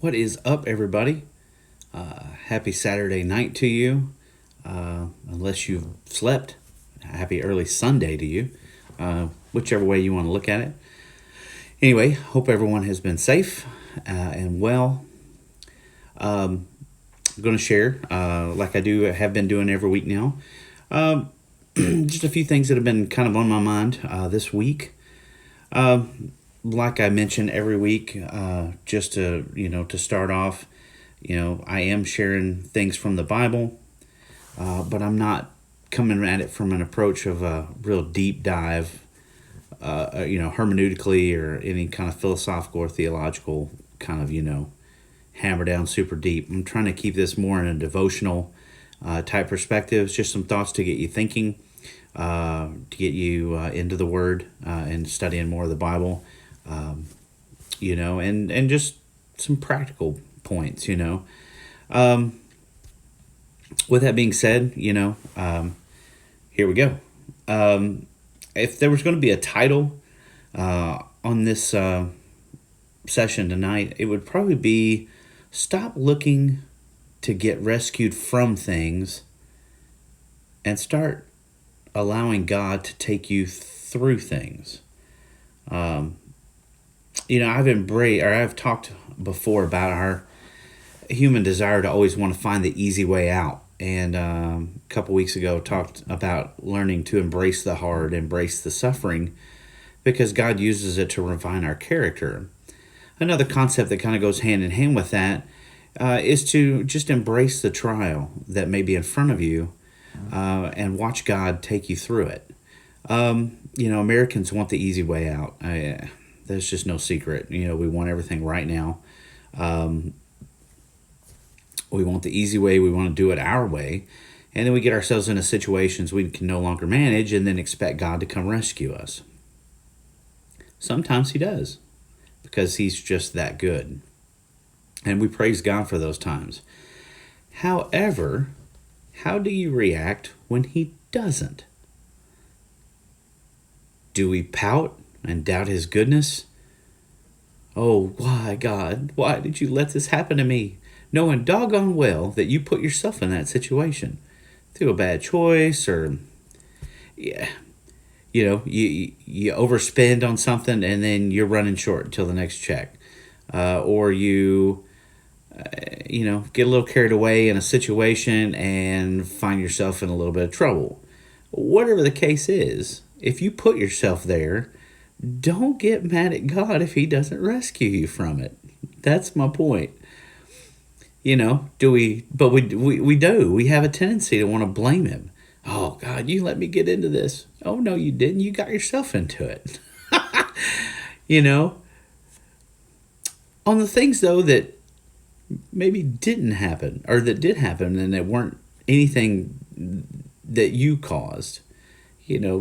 What is up, everybody? Happy Saturday night to you. Unless you've slept, happy early Sunday to you. Whichever way you want to look at it. Anyway, hope everyone has been safe and well. I'm going to share, like I have been doing every week now, just a few things that have been kind of on my mind this week. Like I mentioned every week, just to start off, I am sharing things from the Bible, but I'm not coming at it from an approach of a real deep dive, hermeneutically or any kind of philosophical or theological kind of, hammer down super deep. I'm trying to keep this more in a devotional type perspective, just some thoughts to get you thinking, to get you into the Word and studying more of the Bible. And just some practical points, With that being said, here we go. If there was going to be a title on this session tonight, it would probably be Stop Looking to Get Rescued from Things and Start Allowing God to Take You Through Things. I've talked before about our human desire to always want to find the easy way out. And a couple weeks ago talked about learning to embrace the hard, embrace the suffering, because God uses it to refine our character. Another concept that kind of goes hand in hand with that is to just embrace the trial that may be in front of you and watch God take you through it. Americans want the easy way out. There's just no secret. We want everything right now. We want the easy way. We want to do it our way. And then we get ourselves into situations we can no longer manage and then expect God to come rescue us. Sometimes he does, because he's just that good. And we praise God for those times. However, how do you react when he doesn't? Do we pout and doubt his goodness? Oh, why, God? Why did you let this happen to me? Knowing doggone well that you put yourself in that situation through a bad choice, or you overspend on something and then you're running short until the next check, or you get a little carried away in a situation and find yourself in a little bit of trouble. Whatever the case is, if you put yourself there, don't get mad at God if he doesn't rescue you from it. That's my point. Do we? But we do. We have a tendency to want to blame him. Oh, God, you let me get into this. Oh, no, you didn't. You got yourself into it. On the things, though, that maybe didn't happen, or that did happen, and that weren't anything that you caused.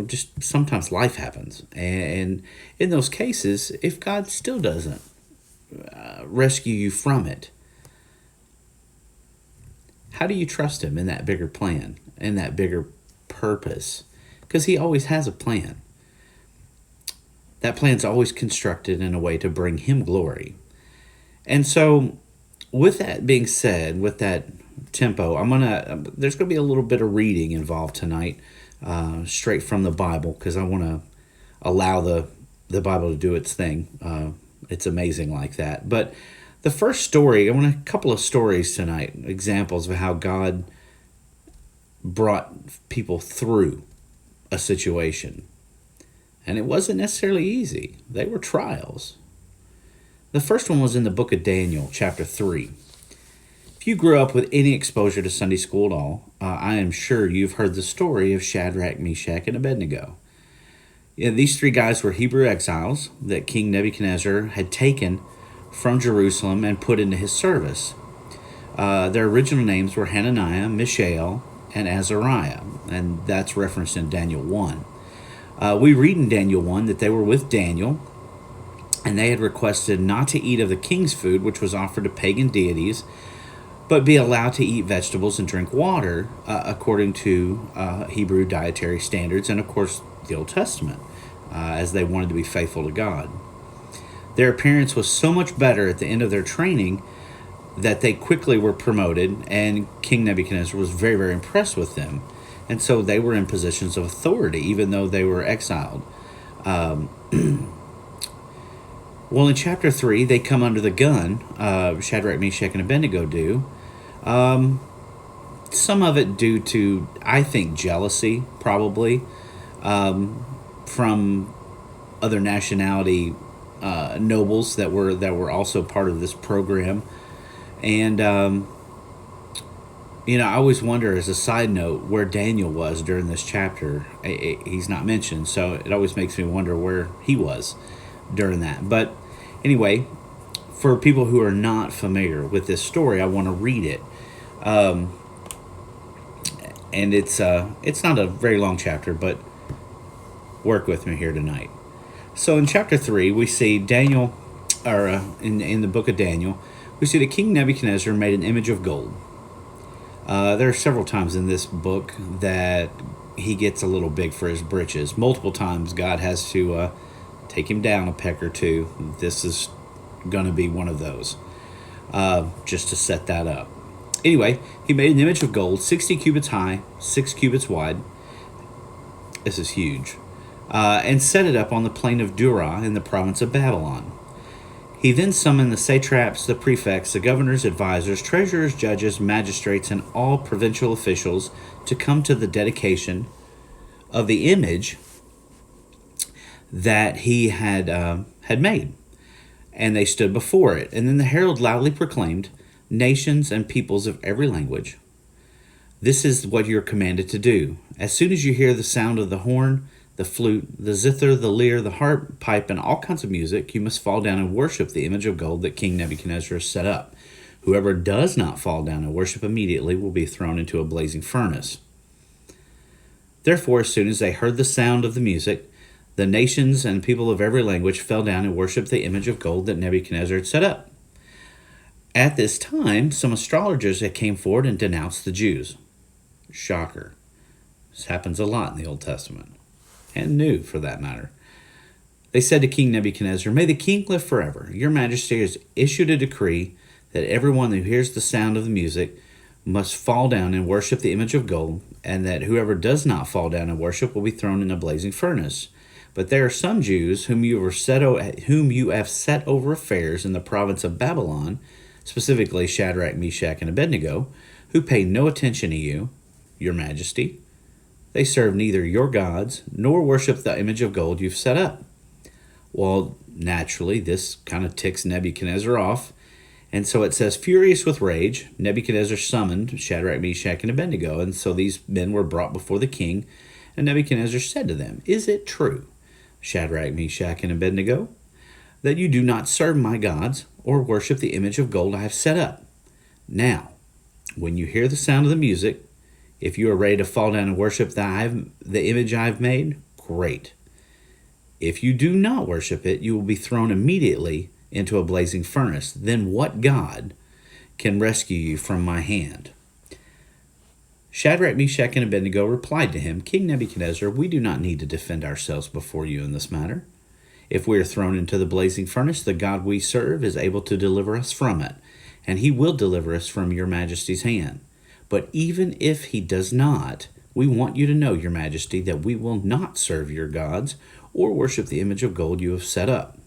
Just sometimes life happens. And in those cases, if God still doesn't rescue you from it, how do you trust him in that bigger plan, in that bigger purpose? Because he always has a plan. That plan's always constructed in a way to bring him glory. And so, with that being said, with that tempo, there's going to be a little bit of reading involved tonight, straight from the Bible, because I want to allow the Bible to do its thing. It's amazing like that. But the first story, I want a couple of stories tonight, examples of how God brought people through a situation. And it wasn't necessarily easy. They were trials. The first one was in the book of Daniel, chapter 3. If you grew up with any exposure to Sunday school at all, I am sure you've heard the story of Shadrach, Meshach, and Abednego. These three guys were Hebrew exiles that King Nebuchadnezzar had taken from Jerusalem and put into his service. Their original names were Hananiah, Mishael, and Azariah, and that's referenced in Daniel 1. We read in Daniel 1 that they were with Daniel, and they had requested not to eat of the king's food, which was offered to pagan deities, but be allowed to eat vegetables and drink water according to Hebrew dietary standards and, of course, the Old Testament, as they wanted to be faithful to God. Their appearance was so much better at the end of their training that they quickly were promoted, and King Nebuchadnezzar was very, very impressed with them. And so they were in positions of authority, even though they were exiled. Well, in chapter 3, they come under the gun. Shadrach, Meshach, and Abednego do. Some of it due to, I think, jealousy, probably, from other nationality nobles that were also part of this program. And I always wonder, as a side note, where Daniel was during this chapter. He's not mentioned, so it always makes me wonder where he was during that. But anyway, for people who are not familiar with this story, I want to read it. And it's not a very long chapter, but work with me here tonight. So in chapter 3, we see Daniel, or in the book of Daniel, we see that King Nebuchadnezzar made an image of gold. There are several times in this book that he gets a little big for his britches. Multiple times God has to take him down a peck or two. This is going to be one of those, just to set that up. Anyway, he made an image of gold, 60 cubits high, 6 cubits wide. This is huge. And set it up on the plain of Dura in the province of Babylon. He then summoned the satraps, the prefects, the governors, advisors, treasurers, judges, magistrates, and all provincial officials to come to the dedication of the image that he had made. And they stood before it. And then the herald loudly proclaimed, "Nations and peoples of every language, this is what you're commanded to do. As soon as you hear the sound of the horn, the flute, the zither, the lyre, the harp, pipe, and all kinds of music, you must fall down and worship the image of gold that King Nebuchadnezzar has set up. Whoever does not fall down and worship immediately will be thrown into a blazing furnace." Therefore, as soon as they heard the sound of the music, the nations and people of every language fell down and worshipped the image of gold that Nebuchadnezzar had set up. At this time, some astrologers had came forward and denounced the Jews. Shocker. This happens a lot in the Old Testament, and New for that matter. They said to King Nebuchadnezzar, "May the king live forever. Your majesty has issued a decree that everyone who hears the sound of the music must fall down and worship the image of gold, and that whoever does not fall down and worship will be thrown in a blazing furnace. But there are some Jews whom you have set over affairs in the province of Babylon, specifically Shadrach, Meshach, and Abednego, who pay no attention to you, your majesty. They serve neither your gods nor worship the image of gold you've set up." Well, naturally, this kind of ticks Nebuchadnezzar off. And so it says, furious with rage, Nebuchadnezzar summoned Shadrach, Meshach, and Abednego. And so these men were brought before the king. And Nebuchadnezzar said to them, "Is it true, Shadrach, Meshach, and Abednego, that you do not serve my gods or worship the image of gold I have set up? Now, when you hear the sound of the music, if you are ready to fall down and worship the image I have made, great. If you do not worship it, you will be thrown immediately into a blazing furnace. Then what God can rescue you from my hand?" Shadrach, Meshach, and Abednego replied to him, "King Nebuchadnezzar, we do not need to defend ourselves before you in this matter. If we are thrown into the blazing furnace, the God we serve is able to deliver us from it, and he will deliver us from your majesty's hand. But even if he does not, we want you to know, your majesty, that we will not serve your gods or worship the image of gold you have set up."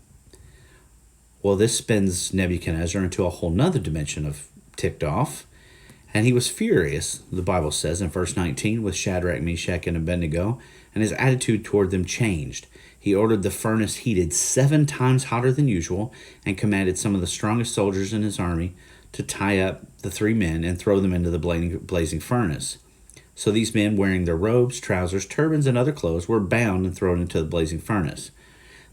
Well, this spins Nebuchadnezzar into a whole nother dimension of ticked off. And he was furious, the Bible says in verse 19, with Shadrach, Meshach, and Abednego, and his attitude toward them changed. He ordered the furnace heated 7 times hotter than usual and commanded some of the strongest soldiers in his army to tie up the 3 men and throw them into the blazing furnace. So these men, wearing their robes, trousers, turbans, and other clothes, were bound and thrown into the blazing furnace.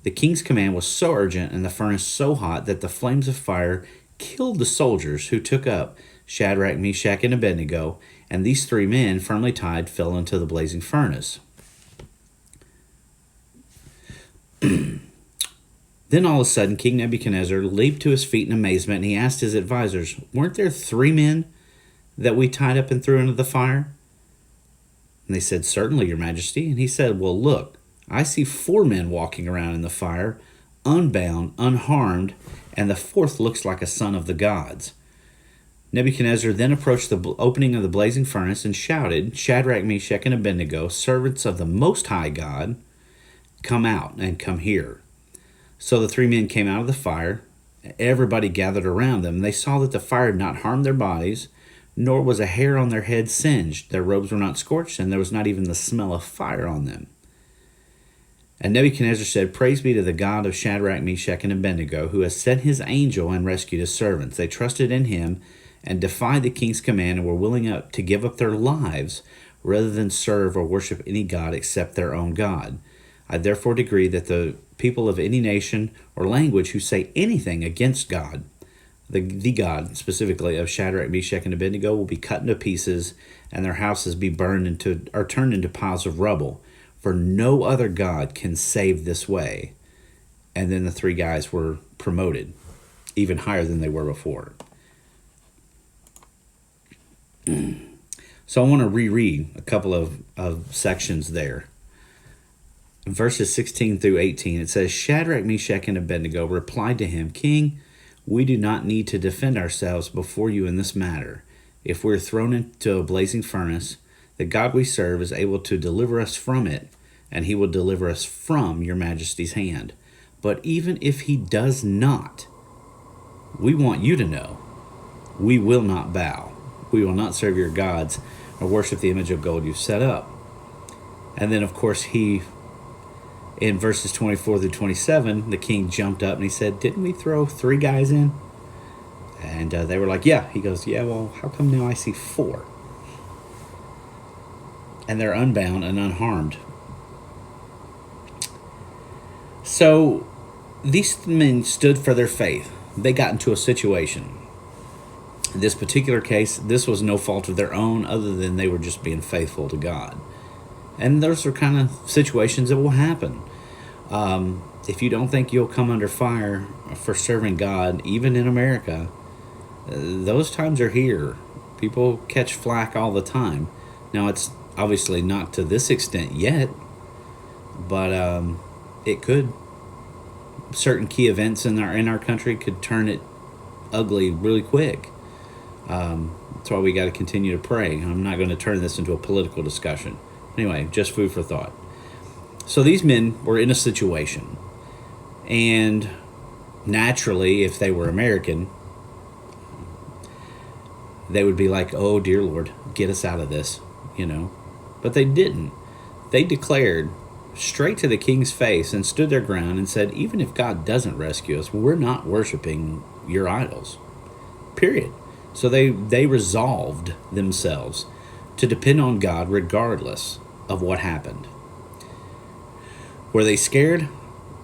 The king's command was so urgent and the furnace so hot that the flames of fire killed the soldiers who took up Shadrach, Meshach, and Abednego, and these 3 men, firmly tied, fell into the blazing furnace. Then all of a sudden, King Nebuchadnezzar leaped to his feet in amazement, and he asked his advisors, "Weren't there 3 men that we tied up and threw into the fire?" And they said, "Certainly, your majesty." And he said, "Well, look, I see 4 men walking around in the fire, unbound, unharmed, and the 4th looks like a son of the gods." Nebuchadnezzar then approached the opening of the blazing furnace and shouted, "Shadrach, Meshach, and Abednego, servants of the Most High God, come out and come here." So the three men came out of the fire. Everybody gathered around them. They saw that the fire had not harmed their bodies, nor was a hair on their head singed. Their robes were not scorched, and there was not even the smell of fire on them. And Nebuchadnezzar said, "Praise be to the God of Shadrach, Meshach, and Abednego, who has sent his angel and rescued his servants. They trusted in him and defied the king's command and were willing to give up their lives rather than serve or worship any god except their own God. I therefore decree that the people of any nation or language who say anything against God, the God specifically of Shadrach, Meshach, and Abednego, will be cut into pieces and their houses be burned into or turned into piles of rubble. For no other God can save this way." And then the three guys were promoted even higher than they were before. So I want to reread a couple of sections there. In verses 16 through 18, it says, "Shadrach, Meshach, and Abednego replied to him, 'King, we do not need to defend ourselves before you in this matter. If we are thrown into a blazing furnace, the God we serve is able to deliver us from it, and he will deliver us from your majesty's hand. But even if he does not, we want you to know, we will not bow. We will not serve your gods or worship the image of gold you've set up.'" And then, of course, in verses 24 through 27, the king jumped up and he said, "Didn't we throw three guys in?" And they were like, "Yeah." He goes, "Yeah, well, how come now I see four? And they're unbound and unharmed." So these men stood for their faith. They got into a situation. In this particular case, this was no fault of their own other than they were just being faithful to God. And those are kind of situations that will happen. If you don't think you'll come under fire for serving God, even in America, those times are here. People catch flack all the time. Now, it's obviously not to this extent yet, but it could. Certain key events in our country could turn it ugly really quick. That's why we got to continue to pray. I'm not going to turn this into a political discussion. Anyway, just food for thought. So these men were in a situation, and naturally, if they were American, they would be like, "Oh, dear Lord, get us out of this," But they didn't. They declared straight to the king's face and stood their ground and said, "Even if God doesn't rescue us, we're not worshiping your idols." Period. So they resolved themselves to depend on God regardless of what happened. Were they scared?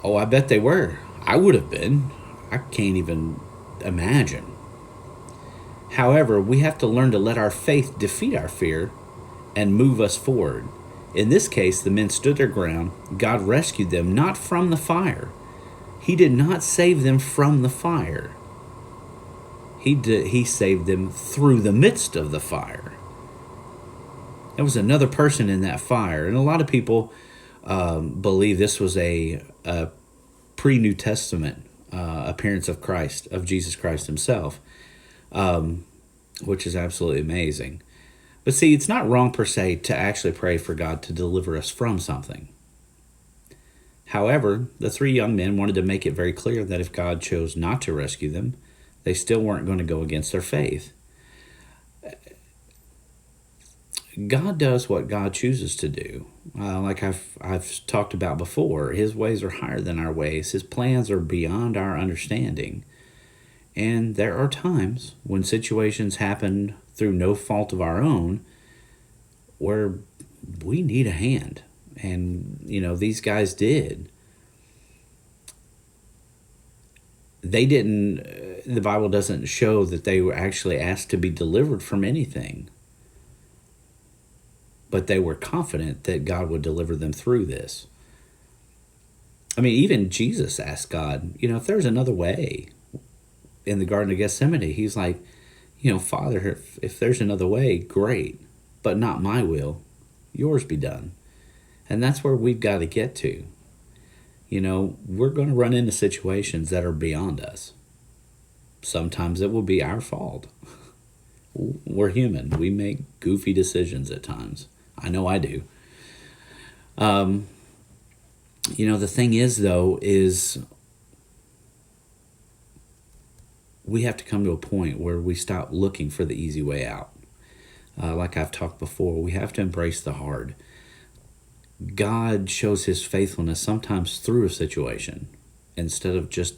Oh, I bet they were. I would have been. I can't even imagine. However, we have to learn to let our faith defeat our fear and move us forward. In this case, the men stood their ground. God rescued them, not from the fire. He did not save them from the fire. He saved them through the midst of the fire. There was another person in that fire. And a lot of people believe this was a pre-New Testament appearance of Christ, of Jesus Christ himself, which is absolutely amazing. But see, it's not wrong per se to actually pray for God to deliver us from something. However, the three young men wanted to make it very clear that if God chose not to rescue them, they still weren't going to go against their faith. God does what God chooses to do. Like I've talked about before, his ways are higher than our ways. His plans are beyond our understanding. And there are times when situations happen through no fault of our own where we need a hand. And, these guys did. They didn't, the Bible doesn't show that they were actually asked to be delivered from anything. But they were confident that God would deliver them through this. I mean, even Jesus asked God, if there's another way in the Garden of Gethsemane, he's like, Father, if there's another way, great, but not my will, yours be done. And that's where we've got to get to. We're going to run into situations that are beyond us. Sometimes it will be our fault. We're human. We make goofy decisions at times. I know I do. The thing is, though, is we have to come to a point where we stop looking for the easy way out. Like I've talked before, we have to embrace the hard. God shows his faithfulness sometimes through a situation instead of just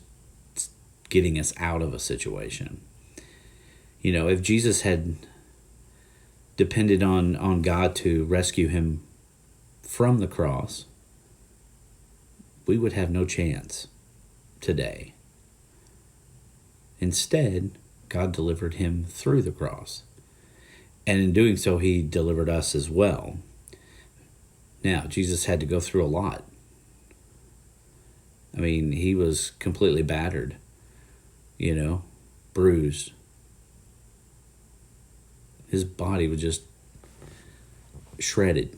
getting us out of a situation. If Jesus had depended on God to rescue him from the cross, we would have no chance today. Instead, God delivered him through the cross. And in doing so, he delivered us as well. Now, Jesus had to go through a lot. I mean, he was completely battered, bruised. His body was just shredded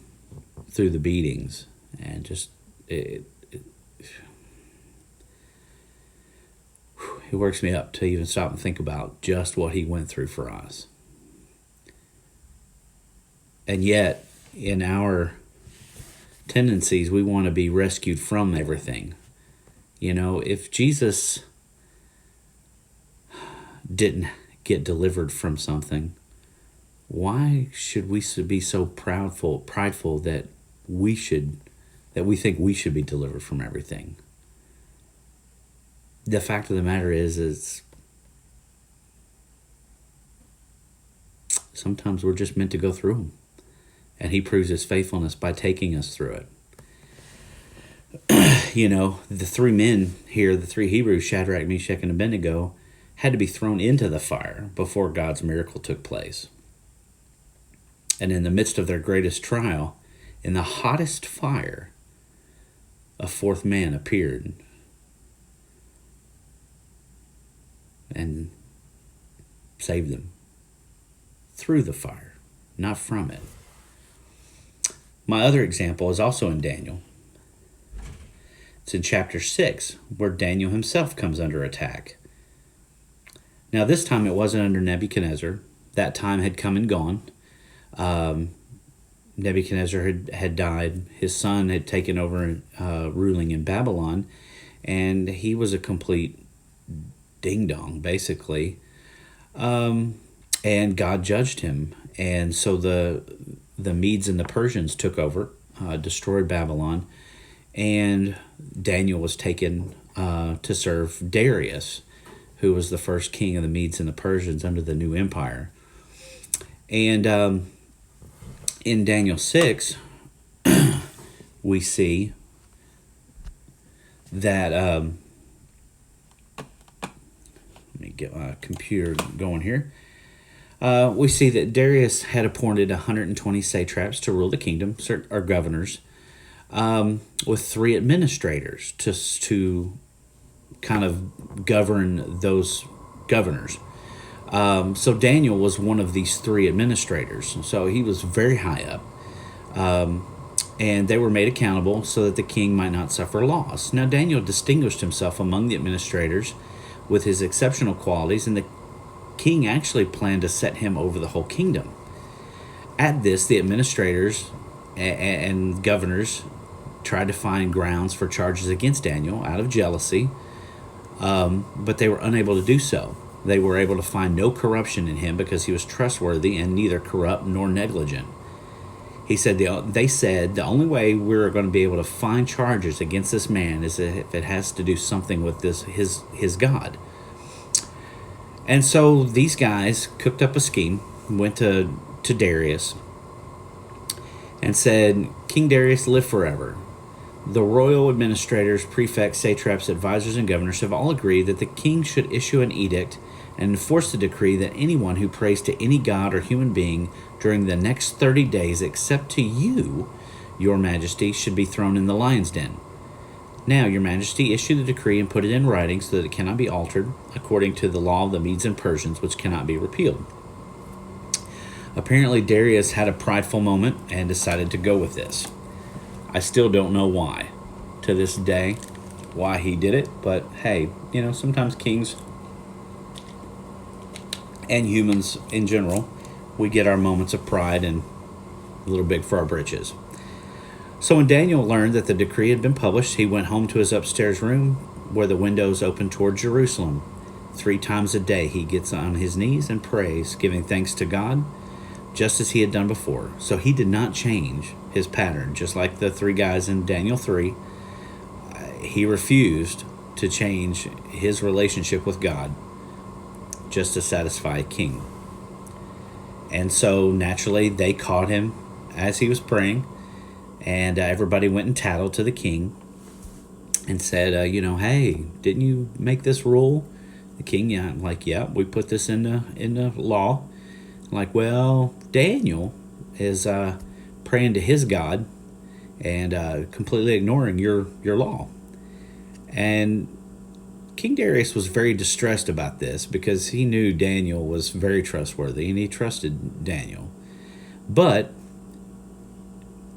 through the beatings, and just it works me up to even stop and think about just what he went through for us. And yet, in our tendencies, we want to be rescued from everything. If Jesus didn't get delivered from something, why should we be so prideful that we think we should be delivered from everything? The fact of the matter is sometimes we're just meant to go through them. And he proves his faithfulness by taking us through it. The three men here, the three Hebrews, Shadrach, Meshach, and Abednego, had to be thrown into the fire before God's miracle took place. And in the midst of their greatest trial, in the hottest fire, a fourth man appeared and saved them through the fire, not from it. My other example is also in Daniel. It's in chapter 6, where Daniel himself comes under attack. Now, this time it wasn't under Nebuchadnezzar. That time had come and gone. Nebuchadnezzar had died. His son had taken over ruling in Babylon, and he was a complete ding-dong, basically. And God judged him. And so the Medes and the Persians took over, destroyed Babylon, and Daniel was taken to serve Darius, who was the first king of the Medes and the Persians under the new empire. And in Daniel 6, we see that, let me get my computer going here. We see that Darius had appointed 120 satraps to rule the kingdom, or governors, with 3 administrators to kind of govern those governors. So Daniel was one of these 3 administrators. So he was very high up. And they were made accountable so that the king might not suffer loss. Now Daniel distinguished himself among the administrators with his exceptional qualities, and the king actually planned to set him over the whole kingdom. At this, the administrators and governors tried to find grounds for charges against Daniel out of jealousy, but they were unable to do so. They were able to find no corruption in him because he was trustworthy and neither corrupt nor negligent. They said the only way we're going to be able to find charges against this man is if it has to do something with his God. And so these guys cooked up a scheme, went to Darius, and said, "King Darius, live forever. The royal administrators, prefects, satraps, advisors, and governors have all agreed that the king should issue an edict and enforce the decree that anyone who prays to any god or human being during the next 30 days, except to you, your majesty, should be thrown in the lion's den. Now, your majesty, issue the decree and put it in writing so that it cannot be altered, according to the law of the Medes and Persians, which cannot be repealed." Apparently, Darius had a prideful moment and decided to go with this. I still don't know why, to this day, why he did it, but hey, sometimes kings and humans in general, we get our moments of pride and a little big for our britches. So when Daniel learned that the decree had been published, he went home to his upstairs room where the windows opened toward Jerusalem. 3 times a day he gets on his knees and prays, giving thanks to God, just as he had done before. So he did not change his pattern, just like the 3 guys in Daniel 3. He refused to change his relationship with God just to satisfy a king. And so naturally they caught him as he was praying, and everybody went and tattled to the king and said, hey, didn't you make this rule? The king, yeah, we put this in the law. Like, well, Daniel is praying to his God and completely ignoring your law. And King Darius was very distressed about this because he knew Daniel was very trustworthy and he trusted Daniel. But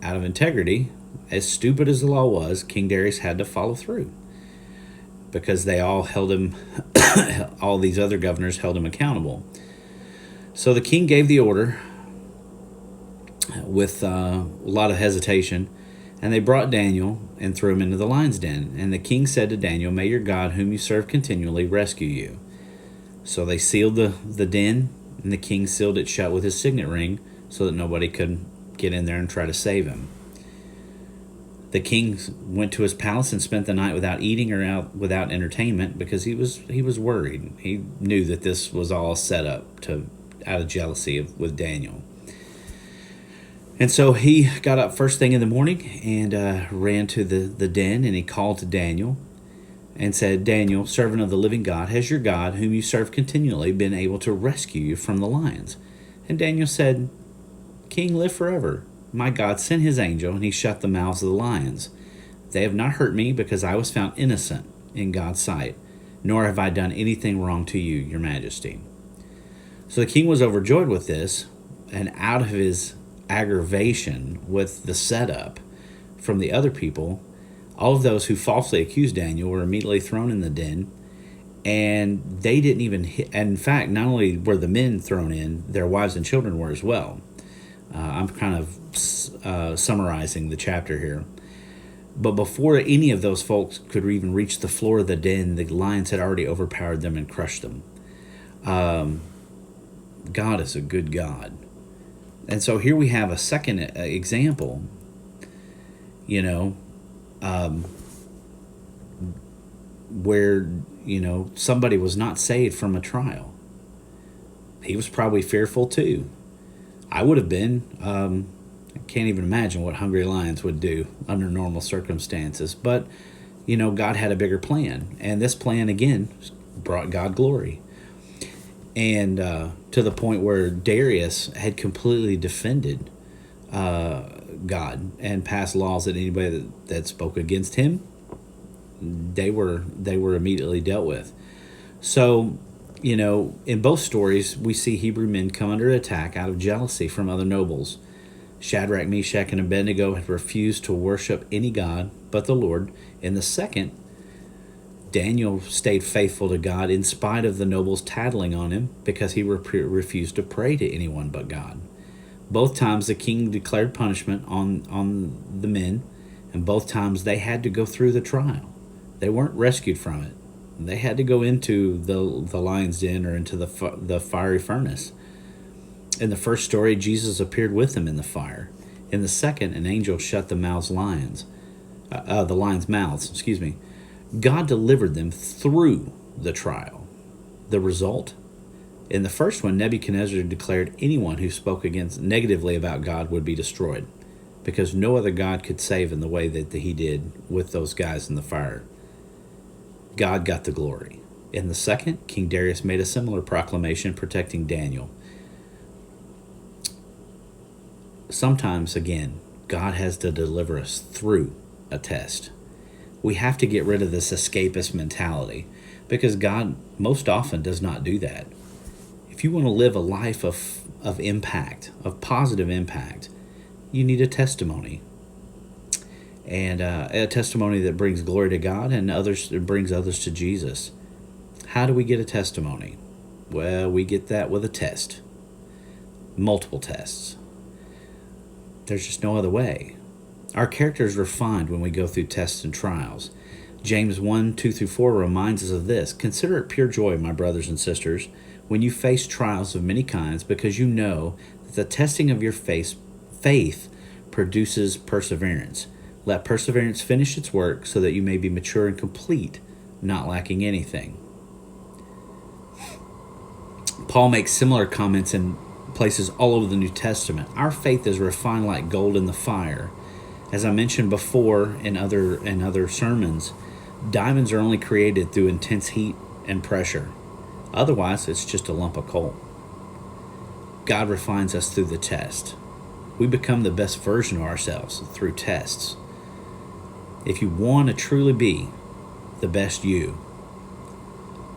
out of integrity, as stupid as the law was, King Darius had to follow through because they all held him, all these other governors held him accountable. So the king gave the order with a lot of hesitation, and they brought Daniel and threw him into the lion's den. And the king said to Daniel, "May your God, whom you serve continually, rescue you." So they sealed the den, and the king sealed it shut with his signet ring so that nobody could get in there and try to save him. The king went to his palace and spent the night without eating or without entertainment because he was worried. He knew that this was all set up out of jealousy with Daniel. And so he got up first thing in the morning and ran to the den, and he called to Daniel and said, "Daniel, servant of the living God, has your God, whom you serve continually, been able to rescue you from the lions?" And Daniel said, "King, live forever. My God sent his angel, and he shut the mouths of the lions. They have not hurt me because I was found innocent in God's sight, nor have I done anything wrong to you, your majesty." So the king was overjoyed with this, and out of his aggravation with the setup from the other people, all of those who falsely accused Daniel were immediately thrown in the den, and they didn't even hit. And in fact, not only were the men thrown in, their wives and children were as well. I'm kind of summarizing the chapter here. But before any of those folks could even reach the floor of the den, the lions had already overpowered them and crushed them. God is a good God. And so here we have a second example, where, somebody was not saved from a trial. He was probably fearful too. I would have been. I can't even imagine what hungry lions would do under normal circumstances. But, God had a bigger plan. And this plan, again, brought God glory. And to the point where Darius had completely defended God and passed laws that anybody that spoke against him, they were immediately dealt with. So, in both stories, we see Hebrew men come under attack out of jealousy from other nobles. Shadrach, Meshach, and Abednego had refused to worship any god but the Lord. In the second, Daniel stayed faithful to God in spite of the nobles tattling on him because he refused to pray to anyone but God. Both times the king declared punishment on the men, and both times they had to go through the trial. They weren't rescued from it. They had to go into the lion's den or into the fiery furnace. In the first story, Jesus appeared with them in the fire. In the second, an angel shut the lions' mouths. God delivered them through the trial. The result? In the first one, Nebuchadnezzar declared anyone who spoke negatively about God would be destroyed, because no other God could save in the way that he did with those guys in the fire. God got the glory. In the second, King Darius made a similar proclamation protecting Daniel. Sometimes, again, God has to deliver us through a test. We have to get rid of this escapist mentality because God most often does not do that. If you want to live a life of impact, of positive impact, you need a testimony. And a testimony that brings glory to God and brings others to Jesus. How do we get a testimony? Well, we get that with a test. Multiple tests. There's just no other way. Our character is refined when we go through tests and trials. James 1:2-4 reminds us of this. Consider it pure joy, my brothers and sisters, when you face trials of many kinds, because you know that the testing of your faith produces perseverance. Let perseverance finish its work so that you may be mature and complete, not lacking anything. Paul makes similar comments in places all over the New Testament. Our faith is refined like gold in the fire. As I mentioned before in other sermons, diamonds are only created through intense heat and pressure. Otherwise, it's just a lump of coal. God refines us through the test. We become the best version of ourselves through tests. If you want to truly be the best you,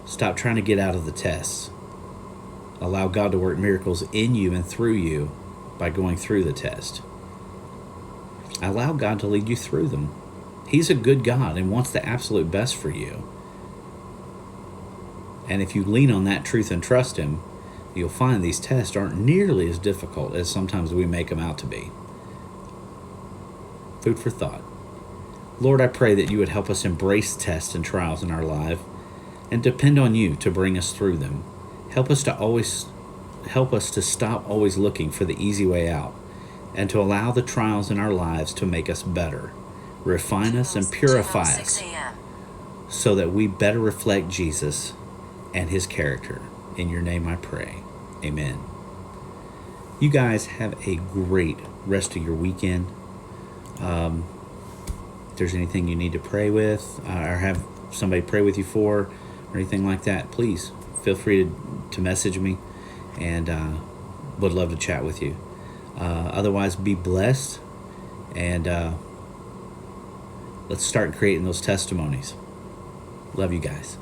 stop trying to get out of the tests. Allow God to work miracles in you and through you by going through the test. Allow God to lead you through them. He's a good God and wants the absolute best for you. And if you lean on that truth and trust Him, you'll find these tests aren't nearly as difficult as sometimes we make them out to be. Food for thought. Lord, I pray that you would help us embrace tests and trials in our life and depend on you to bring us through them. Help us to stop always looking for the easy way out and to allow the trials in our lives to make us better, refine us and purify us so that we better reflect Jesus and His character. In your name I pray. Amen. You guys have a great rest of your weekend. If there's anything you need to pray with or have somebody pray with you for or anything like that, please feel free to message me, and would love to chat with you. Otherwise, be blessed, and let's start creating those testimonies. Love you guys.